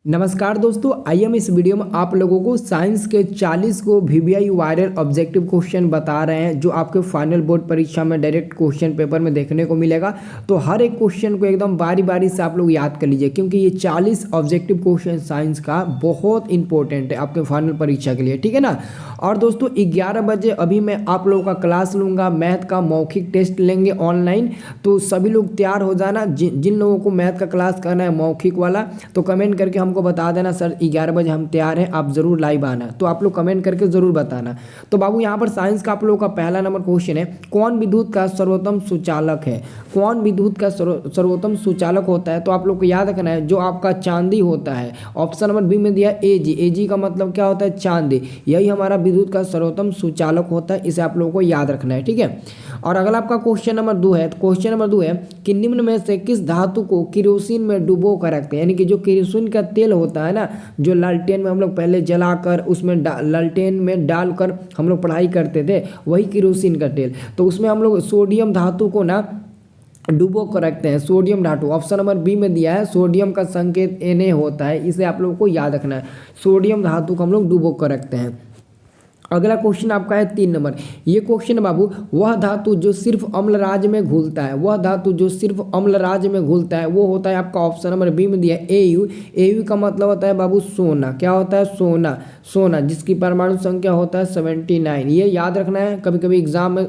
नमस्कार दोस्तों, आइए हम इस वीडियो में आप लोगों को साइंस के 40 को वीवीआई वायरल ऑब्जेक्टिव क्वेश्चन बता रहे हैं जो आपके फाइनल बोर्ड परीक्षा में डायरेक्ट क्वेश्चन पेपर में देखने को मिलेगा। तो हर एक क्वेश्चन को एकदम बारी बारी से आप लोग याद कर लीजिए क्योंकि ये 40 ऑब्जेक्टिव क्वेश्चन साइंस का बहुत इंपॉर्टेंट है आपके फाइनल परीक्षा के लिए, ठीक है ना। और दोस्तों 11 बजे अभी मैं आप लोगों का क्लास लूँगा, मैथ का मौखिक टेस्ट लेंगे ऑनलाइन। तो सभी लोग तैयार हो जाना। जिन लोगों को मैथ का क्लास करना है मौखिक वाला तो कमेंट करके हमको बता देना, सर 11 बजे हम तैयार हैं, आप ज़रूर लाइव आना। तो आप लोग कमेंट करके ज़रूर बताना। तो बाबू यहाँ पर साइंस का आप लोगों का पहला नंबर क्वेश्चन है, कौन विद्युत का सर्वोत्तम सुचालक है। कौन विद्युत का सर्वोत्तम सुचालक होता है। तो आप लोग को याद रखना है जो आपका चांदी होता है। ऑप्शन नंबर बी में दिया एजी। एजी का मतलब क्या होता है, चांदी। यही हमारा विद्युत का सर्वोत्तम सुचालक होता है, इसे आप लोगों को याद रखना है, ठीक है। और अगला आपका क्वेश्चन नंबर 2 है। तो क्वेश्चन नंबर 2 है कि निम्न में से किस धातु को केरोसिन में डुबो कर रखते हैं। यानी कि जो केरोसिन का तेल होता है ना, जो लालटेन में हम लोग पहले जलाकर उसमें लालटेन में डालकर हम लोग पढ़ाई करते थे, वही केरोसिन का तेल। तो उसमें हम लोग सोडियम धातु को ना डुबो कर रखते हैं, सोडियम धातु। ऑप्शन नंबर बी में दिया है, सोडियम का संकेत Na होता है, इसे आप लोगों को याद रखना है। सोडियम धातु को हम लोग डुबो कर रखते हैं। अगला क्वेश्चन आपका है 3 नंबर। ये क्वेश्चन बाबू, वह धातु जो सिर्फ अम्ल राज्य में घुलता है, वह धातु जो सिर्फ अम्ल राज्य में घुलता है वो होता है आपका ऑप्शन नंबर बी में दिया है एयू। एयू का मतलब होता है बाबू सोना। क्या होता है, सोना। सोना जिसकी परमाणु संख्या होता है 79। ये याद रखना है। कभी कभी एग्जाम में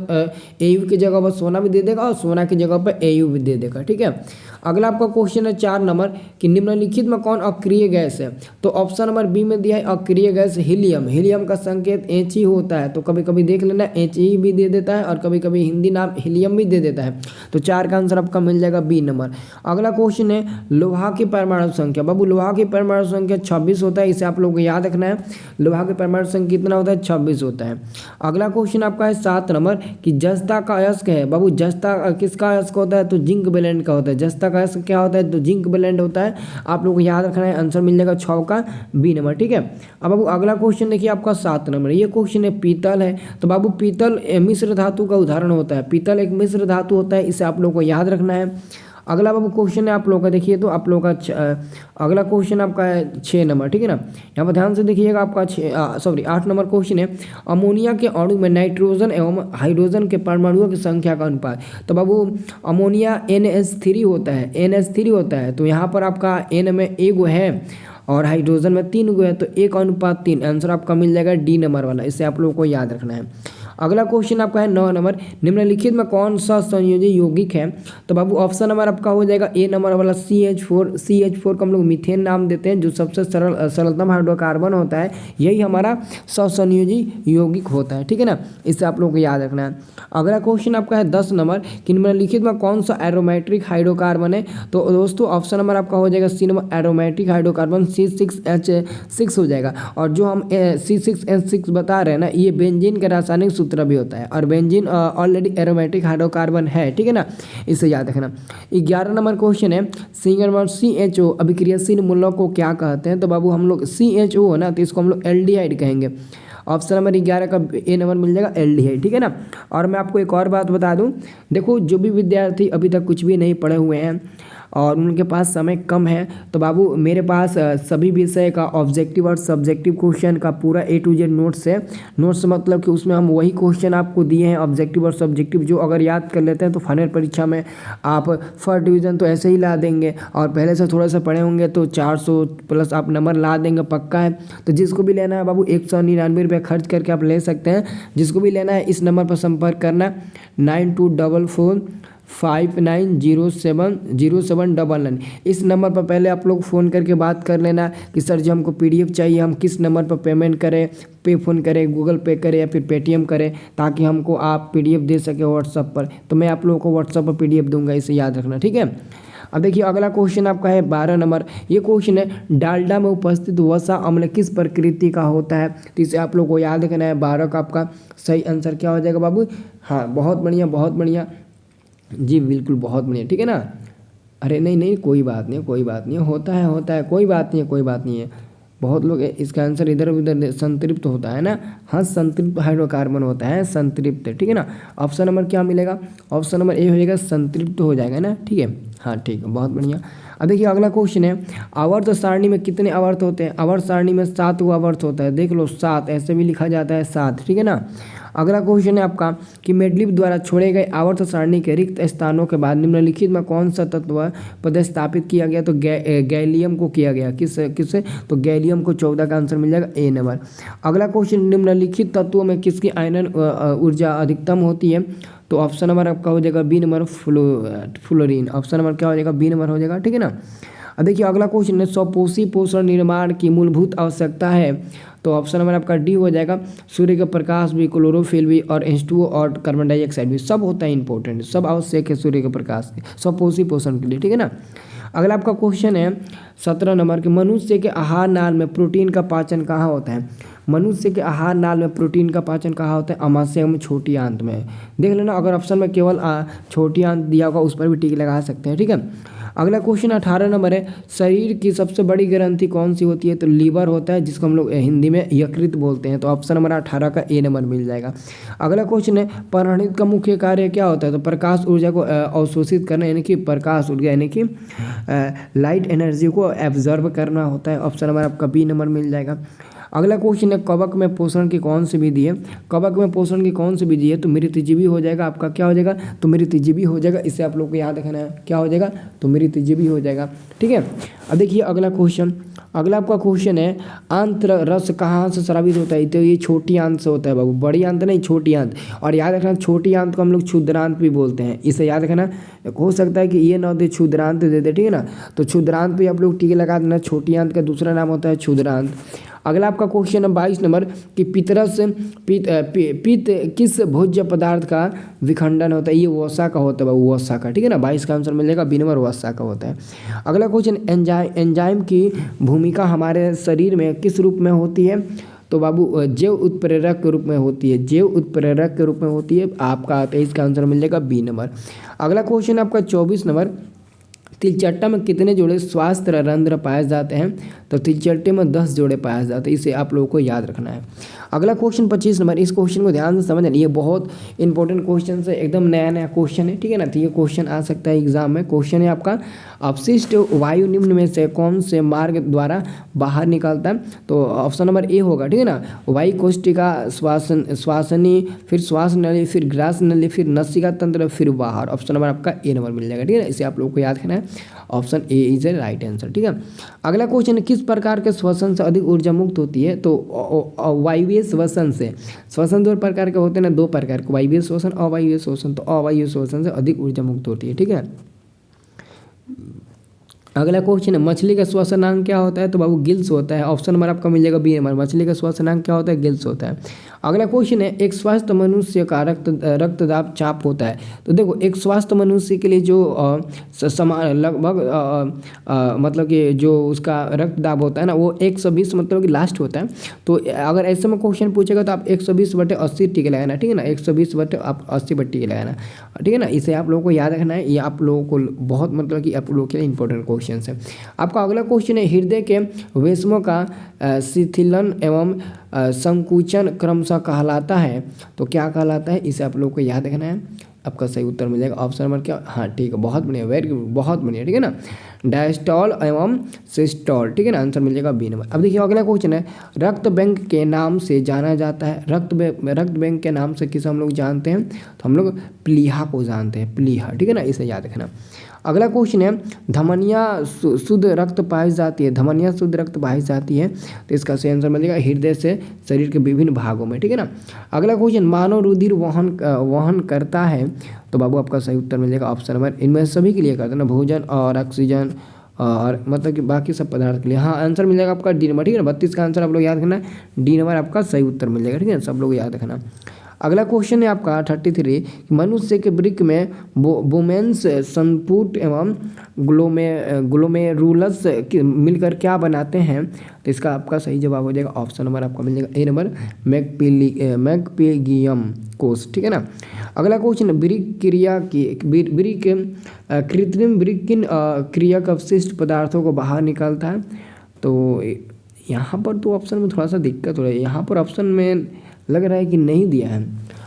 एयू की जगह पर सोना भी दे देगा और सोना की जगह पर एयू भी दे देगा, ठीक है। अगला आपका क्वेश्चन है 4 नंबर कि निम्नलिखित में कौन अक्रिय गैस है। तो ऑप्शन नंबर बी में दिया है अक्रिय गैस हीलियम। हीलियम का संकेत एच होता है। तो कभी कभी देख लेना, एच भी दे देता है और कभी कभी हिंदी नाम हीलियम भी दे देता है। तो 4 का आंसर आपका मिल जाएगा बी नंबर। अगला क्वेश्चन है लोहा की परमाणु संख्या। बाबू लोहा की परमाणु संख्या 26 होता है, इसे आप लोग को याद रखना है। लोहा की परमाणु संख्या कितना होता है, 26 होता है। अगला क्वेश्चन आपका है 7 नंबर कि जस्ता का अयस्क है। बाबू जस्ता किसका अयस्क होता है, तो जिंक ब्लेंड का होता है। जस्ता का अयस्क क्या होता है, तो जिंक ब्लेंड होता है। आप लोग को याद रखना है, आंसर मिल जाएगा 6 का बी नंबर, ठीक है। अब बाबू अगला क्वेश्चन देखिए आपका 7 नंबर। ये क्वेश्चन है पीतल है। तो बाबू पीतल मिश्र धातु का उदाहरण होता है। पीतल एक मिश्र धातु होता है, इसे आप लोग को याद रखना है। अगला बाबू क्वेश्चन है आप लोगों का, देखिए तो आप लोगों का अगला क्वेश्चन आपका है 6 नंबर, ठीक है ना। यहाँ पर ध्यान से देखिएगा, आपका 8 नंबर क्वेश्चन है अमोनिया के अणु में नाइट्रोजन एवं हाइड्रोजन के परमाणुओं की संख्या का अनुपात। तो बाबू अमोनिया NH3 होता है, NH3 होता है। तो यहाँ पर आपका N में एगो है और हाइड्रोजन में 3 गो है, तो 1:3। आंसर आपका मिल जाएगा डी नंबर वाला, इसे आप लोगों को याद रखना है। अगला क्वेश्चन आपका है 9 नंबर, निम्नलिखित में कौन सा संयोजी यौगिक है। तो बाबू ऑप्शन नंबर आपका हो जाएगा ए नंबर वाला CH4। CH4 को हम लोग मीथेन नाम देते हैं, जो सबसे सरलतम हाइड्रोकार्बन होता है, यही हमारा सहसंयोजी यौगिक होता है, ठीक है ना। इसे आप लोगों को याद रखना है। अगला क्वेश्चन आपका है 10 नंबर कि निम्नलिखित में कौन सा एरोमेट्रिक हाइड्रोकार्बन है। तो दोस्तों ऑप्शन नंबर आपका हो जाएगा सी नंबर, एरोमेट्रिक हाइड्रोकार्बन C6H6 हो जाएगा। और जो हम C6H6 बता रहे हैं ना, ये बेंजीन का रासायनिक सूत्र भी होता है और बेंजीन ऑलरेडी एरोमेटिक हाइड्रोकार्बन है, ठीक है ना, इसे याद रखना। 11 नंबर क्वेश्चन है सिंगल CHO अभिक्रियाशील मूलक को क्या कहते हैं। तो बाबू हम लोग CHO है ना, तो इसको हम लोग एल्डिहाइड कहेंगे। ऑप्शन नंबर 11 का ए नंबर मिल जाएगा एल्डिहाइड, ठीक है ना। और मैं आपको एक और बात बता दूं, देखो जो भी विद्यार्थी अभी तक कुछ भी नहीं पढ़े हुए हैं और उनके पास समय कम है, तो बाबू मेरे पास सभी विषय का ऑब्जेक्टिव और सब्जेक्टिव क्वेश्चन का पूरा A to Z नोट्स है। नोट्स मतलब कि उसमें हम वही क्वेश्चन आपको दिए हैं ऑब्जेक्टिव और सब्जेक्टिव, जो अगर याद कर लेते हैं तो फाइनल परीक्षा में आप फर्स्ट डिवीज़न तो ऐसे ही ला देंगे और पहले से थोड़ा सा पढ़े होंगे तो 400 प्लस आप नंबर ला देंगे, पक्का है। तो जिसको भी लेना है बाबू 199 रुपये खर्च करके आप ले सकते हैं। जिसको भी लेना है इस नंबर पर संपर्क करना 9244 59070799। इस नंबर पर पहले आप लोग फ़ोन करके बात कर लेना कि सर जी हमको PDF चाहिए, हम किस नंबर पर पेमेंट करें, पे फ़ोन करें, गूगल पे करें या फिर पेटीएम करें, ताकि हमको आप PDF दे सके व्हाट्सअप पर। तो मैं आप लोगों को व्हाट्सअप पर PDF दूंगा, इसे याद रखना, ठीक है। अब देखिए अगला क्वेश्चन आपका है 12 नंबर। ये क्वेश्चन है डालडा में उपस्थित वसा अम्ल किस प्रकृति का होता है। तो इसे आप लोग को याद रखना है। 12 का आपका सही आंसर क्या हो जाएगा बाबू। हाँ बहुत बढ़िया, बहुत बढ़िया जी, बिल्कुल बहुत बढ़िया, ठीक है ना। अरे नहीं, कोई बात नहीं, कोई बात नहीं, होता है, कोई बात नहीं है, कोई बात नहीं है। बहुत लोग इसका आंसर इधर उधर संतृप्त होता है ना। हाँ संतृप्त हाइड्रोकार्बन होता है, संतृप्त, ठीक है ना। ऑप्शन नंबर क्या मिलेगा, ऑप्शन नंबर ए हो जाएगा, संतृप्त हो जाएगा ना, ठीक है। हाँ ठीक है, बहुत बढ़िया। अब देखिए अगला क्वेश्चन है, आवर्त सारणी में कितने आवर्त होते हैं? आवर्त सारणी में 7 गो आवर्त होता है, देख लो 7, ऐसे भी लिखा जाता है 7, ठीक है ना। अगला क्वेश्चन है आपका कि मेंडलीव द्वारा छोड़े गए आवर्त सारणी के रिक्त स्थानों के बाद निम्नलिखित में कौन सा तत्व प्रतिस्थापित किया गया? तो गैलियम को किया गया। किससे? तो गैलियम को। 14 का आंसर मिल जाएगा ए नंबर। अगला क्वेश्चन, निम्नलिखित तत्वों में किसकी आयनन ऊर्जा अधिकतम होती है? तो ऑप्शन नंबर आपका हो जाएगा B number, fluorine. Option number क्या हो जाएगा? बी नंबर हो जाएगा, ठीक है ना। अब देखिए अगला क्वेश्चन है, स्वपोषी पोषण निर्माण की मूलभूत आवश्यकता है? तो ऑप्शन नंबर आपका डी हो जाएगा। सूर्य का प्रकाश भी, क्लोरोफिल भी, और H2O और कार्बन डाइऑक्साइड भी, सब होता है इंपॉर्टेंट, सब आवश्यक है सूर्य के प्रकाश के स्वपोषी पोषण के लिए, ठीक है ना। अगला आपका क्वेश्चन है 17 नंबर के, मनुष्य के आहार नाल में प्रोटीन का पाचन कहाँ होता है? मनुष्य के आहार नाल में प्रोटीन का पाचन कहाँ होता है? आमाशय में, छोटी आंत में। देख लेना, अगर ऑप्शन में केवल छोटी आंत दिया होगा उस पर भी टिक लगा सकते हैं, ठीक है। अगला क्वेश्चन 18 नंबर है, शरीर की सबसे बड़ी ग्रंथि कौन सी होती है? तो लीवर होता है, जिसको हम लोग हिंदी में यकृत बोलते हैं। तो ऑप्शन नंबर 18 का ए नंबर मिल जाएगा। अगला क्वेश्चन है, पराणित का मुख्य कार्य क्या होता है? तो प्रकाश ऊर्जा को अवशोषित करना, यानी कि प्रकाश ऊर्जा यानी कि लाइट एनर्जी को एब्जॉर्ब करना होता है। ऑप्शन नंबर आपका बी नंबर मिल जाएगा। अगला क्वेश्चन है, कवक में पोषण की कौन सी विधि है? कवक में पोषण की कौन सी विधि है? तो मृतजीवी हो जाएगा आपका, क्या हो जाएगा? तो मृतजीवी हो जाएगा। इसे आप लोग को याद रखना है, क्या हो जाएगा? तो मृतजीवी हो जाएगा, ठीक है। अब देखिए अगला क्वेश्चन, अगला आपका क्वेश्चन है, आंत्र रस कहाँ से स्रावित होता है? तो ये छोटी आंत से होता है बाबू, बड़ी आंत नहीं, छोटी आंत। और याद रखना, छोटी आंत को हम लोग क्षुद्रांत भी बोलते हैं, इसे याद रखना। हो सकता है कि ये ना दे, क्षुद्रांत दे दे, ठीक है ना। तो क्षुद्रांत भी आप लोग टीके लगा देना, छोटी आंत का दूसरा नाम होता है क्षुद्रांत। अगला आपका क्वेश्चन है 22 नंबर कि पितरस पित्त किस भोज्य पदार्थ का विखंडन होता है? ये वसा का होता है बाबू, वसा का, ठीक है ना। 22 का आंसर मिल जाएगा बी नंबर, वसा का होता है। अगला क्वेश्चन, एंजाइम की भूमिका हमारे शरीर में किस रूप में होती है? तो बाबू जैव उत्प्रेरक के रूप में होती है, जैव उत्प्रेरक के रूप में होती है। आपका 23 का आंसर मिल जाएगा बी नंबर। अगला क्वेश्चन आपका 24 नंबर, तिलचट्टा में कितने जोड़े स्वास्थ्य रंध्र पाए जाते हैं? तो तिलचट्टे में 10 जोड़े पाए जाते हैं, इसे आप लोगों को याद रखना है। अगला क्वेश्चन 25 नंबर, इस क्वेश्चन को ध्यान से समझना, ये बहुत इंपॉर्टेंट क्वेश्चन है, एकदम नया नया क्वेश्चन है, ठीक है ना। तो ये क्वेश्चन आ सकता है एग्जाम में। क्वेश्चन है आपका, अपशिष्ट वायु निम्न में से कौन से मार्ग द्वारा बाहर निकलता है? तो ऑप्शन नंबर ए होगा, ठीक है ना। वायु कोष्टिका, श्वासनी, फिर श्वास नली, फिर ग्रास नली, फिर नसिका तंत्र, फिर बाहर। ऑप्शन नंबर आपका ए नंबर मिल जाएगा, ठीक है ना। इसे आप लोगों को याद रखना है, option A is a right answer, ठीक है। अगला क्वेश्चन है, किस प्रकार के श्वसन से अधिक ऊर्जा मुक्त होती है? तो वायवीय श्वसन से। श्वसन 2 प्रकार के होते हैं ना, 2 प्रकार के, वायवीय श्वसन, अवायवीय श्वसन। तो अवायवीय श्वसन से अधिक ऊर्जा मुक्त होती है, ठीक है। अगला क्वेश्चन है, मछली का श्वसनांक क्या होता है? तो बाबू गिल्स होता है। ऑप्शन नंबर आपका मिल जाएगा बी नंबर, मछली का श्वसनांक क्या होता है? गिल्स होता है। अगला क्वेश्चन है, एक स्वस्थ मनुष्य का रक्तदाब चाप होता है। तो देखो, एक स्वस्थ मनुष्य के लिए जो लगभग मतलब कि जो उसका रक्तदाब होता है ना, वो 120 मतलब कि लास्ट होता है। तो अगर ऐसे में क्वेश्चन पूछेगा तो आप 120/80 टिके लगाना, ठीक है ना। 120/80 पर टिके लगाना, ठीक है ना। इसे आप लोगों को याद रखना है, ये आप लोगों को बहुत मतलब कि आप लोगों के लिए इंपॉर्टेंट क्वेश्चन है। आपका अगला क्वेश्चन है, हृदय के वेश्मों का शिथिलन एवं संकुचन क्रमशः कहलाता है। तो क्या कहलाता है? इसे आप लोगों को याद रखना है। आपका सही उत्तर मिल जाएगा ऑप्शन नंबर क्या, हाँ ठीक है, बहुत बढ़िया, वेरी गुड, बहुत बढ़िया, ठीक है ना। डायस्टॉल एवं सिस्टॉल, ठीक है ना। आंसर मिल जाएगा बी नंबर। अब देखिए अगला क्वेश्चन है, रक्त बैंक के नाम से जाना जाता है। रक्त बैंक के नाम से किसे हम लोग जानते हैं? तो हम लोग प्लीहा को जानते हैं, प्लीहा, ठीक है ना। इसे याद रखना। अगला क्वेश्चन है, धमनियाँ शुद्ध रक्त पाई जाती है, धमनियाँ शुद्ध रक्त पाई जाती है। तो इसका सही आंसर मिलेगा हृदय से शरीर के विभिन्न भागों में, ठीक है ना। अगला क्वेश्चन, मानव रुधिर वहन करता है। तो बाबू आपका सही उत्तर मिल जाएगा ऑप्शन नंबर, इनमें सभी के लिए करता है ना, भोजन और ऑक्सीजन और मतलब कि बाकी सब पदार्थ के लिए। हाँ, आंसर मिल जाएगा आपका डी नंबर, ठीक है ना। 32 का आंसर आप लोग याद रखना, डी नंबर आपका सही उत्तर मिल जाएगा, ठीक है, सब लोग याद रखना। अगला क्वेश्चन है आपका 33, मनुष्य के वृक्क में बोमेंस संपुट एवं ग्लोमेरुलस मिलकर क्या बनाते हैं? तो इसका आपका सही जवाब हो जाएगा ऑप्शन नंबर आपका मिल जाएगा ए नंबर, मैक्पेगियम कोष, ठीक है ना। अगला क्वेश्चन, वृक्क क्रिया की कृत्रिम वृक्क किन क्रिया अवशिष्ट पदार्थों को बाहर निकालता है? तो यहाँ पर तो ऑप्शन में थोड़ा सा दिक्कत हो रही है, यहाँ पर ऑप्शन में लग रहा है कि नहीं दिया है।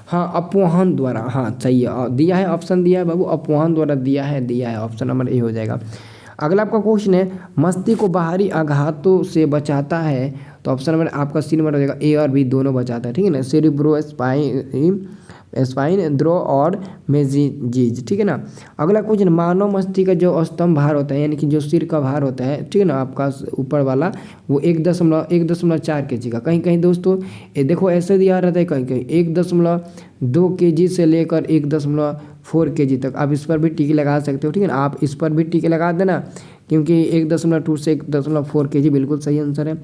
हाँ, अपवहन द्वारा, हाँ सही है, दिया है, ऑप्शन दिया है बाबू, अपवहन द्वारा दिया है ऑप्शन नंबर ए हो जाएगा। अगला आपका क्वेश्चन है मस्तिष्क को बाहरी आघातों से बचाता है, तो ऑप्शन नंबर आपका सी नंबर हो जाएगा, ए और बी दोनों बचाता है, ठीक है ना। सेरिब्रो स्पाइन द्रो और मेजिजीज, ठीक है ना। अगला क्वेश्चन मानव मस्तिष्क का जो स्तंभ भार होता है यानी कि जो सिर का भार होता है, ठीक है ना, आपका ऊपर वाला वो 1.4 kg का, कहीं कहीं दोस्तों ये देखो ऐसे दिया रहता है, कहीं कहीं 1.2 kg से लेकर 1.4 kg तक। आप इस पर भी टिक लगा सकते हो, ठीक है ना, आप इस पर भी टिक लगा देना क्योंकि 1.2 से 1.4 kg बिल्कुल सही आंसर है।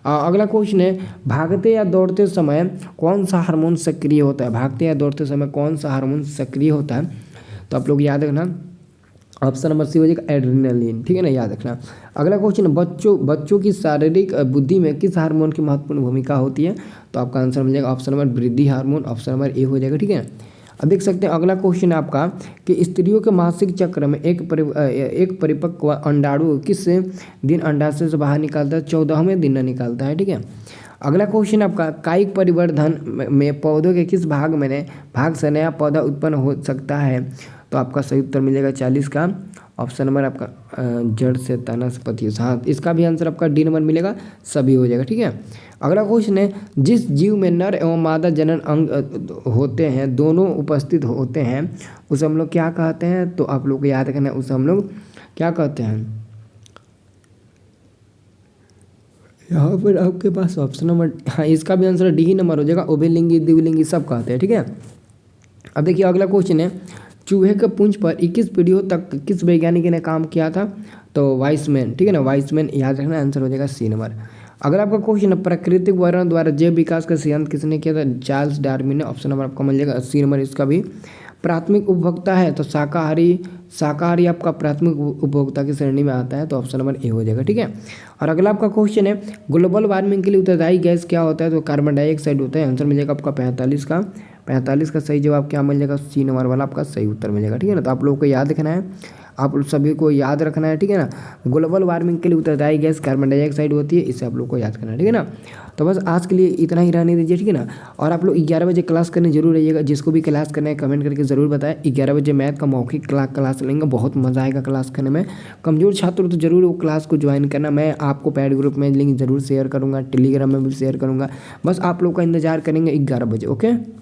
अगला क्वेश्चन है भागते या दौड़ते समय कौन सा हार्मोन सक्रिय होता है, भागते या दौड़ते समय कौन सा हार्मोन सक्रिय होता है, तो आप लोग याद रखना ऑप्शन नंबर सी हो जाएगा एड्रेनलिन, ठीक है ना, याद रखना। अगला क्वेश्चन बच्चों की शारीरिक बुद्धि में किस हार्मोन की महत्वपूर्ण भूमिका होती है, तो आपका आंसर मिल जाएगा ऑप्शन नंबर वृद्धि हार्मोन, ऑप्शन नंबर ए हो जाएगा, ठीक है। अब देख सकते हैं अगला क्वेश्चन है आपका कि स्त्रियों के मासिक चक्र में एक परिपक्व अंडाणु किस दिन अंडाशय से बाहर निकालता है, 14वें दिन निकालता है, ठीक है। अगला क्वेश्चन आपका कायिक परिवर्धन में पौधों के किस भाग से नया पौधा उत्पन्न हो सकता है, तो आपका सही उत्तर मिलेगा 40 का ऑप्शन नंबर आपका जड़ से तना से पत्ती। हाँ, इसका भी आंसर आपका डी नंबर मिलेगा, सभी हो जाएगा, ठीक है। अगला क्वेश्चन है जिस जीव में नर एवं मादा जनन अंग होते हैं दोनों उपस्थित होते हैं उसे हम लोग क्या कहते हैं, तो आप लोग को याद रखना है उसे हम लोग क्या कहते हैं। यहाँ पर आपके पास ऑप्शन नंबर, हाँ इसका भी आंसर डी नंबर हो जाएगा, उभयलिंगी द्विलिंगी सब कहते हैं, ठीक है। अब देखिए अगला क्वेश्चन है चूहे के पूंछ पर 21 पीढ़ियों तक किस वैज्ञानिक ने काम किया था, तो वाइसमैन, ठीक है ना, वाइसमैन याद रखना, आंसर हो जाएगा सी नंबर। अगर आपका क्वेश्चन है प्राकृतिक वर्णन द्वारा जैव विकास का सिद्धांत किसने किया था, चार्ल्स डार्विन ने, ऑप्शन नंबर आपका मिल जाएगा सी नंबर। इसका भी प्राथमिक उपभोक्ता है तो शाकाहारी आपका प्राथमिक उपभोक्ता की श्रेणी में आता है, तो ऑप्शन नंबर ए हो जाएगा, ठीक है। और अगला आपका क्वेश्चन है ग्लोबल वार्मिंग के लिए उत्तरदायी गैस क्या होता है, तो कार्बन डाइऑक्साइड होता है, आंसर मिल जाएगा आपका 45 का सही जवाब क्या मिल जाएगा, सी नंबर वाला आपका सही उत्तर मिल जाएगा, ठीक है ना। तो आप लोगों को याद रखना है, आप सभी को याद रखना है, ठीक है ना। ग्लोबल वार्मिंग के लिए उत्तरदायी गैस कार्बन डाइऑक्साइड होती है, इसे आप लोग को याद करना है, ठीक है ना। तो बस आज के लिए इतना ही रहने दीजिए, ठीक है ना। और आप लोग 11 बजे क्लास करने जरूर रहिएगा, जिसको भी क्लास करना है कमेंट करके ज़रूर बताएं। 11 बजे मैथ का मौखिक क्लास लेंगे, बहुत मज़ा आएगा क्लास करने में। कमज़ोर छात्र तो जरूर वो क्लास को ज्वाइन करना, मैं आपको पैड ग्रुप में लिंक जरूर शेयर करूँगा, टेलीग्राम में भी शेयर करूँगा। बस आप लोग का इंतजार करेंगे 11 बजे, ओके।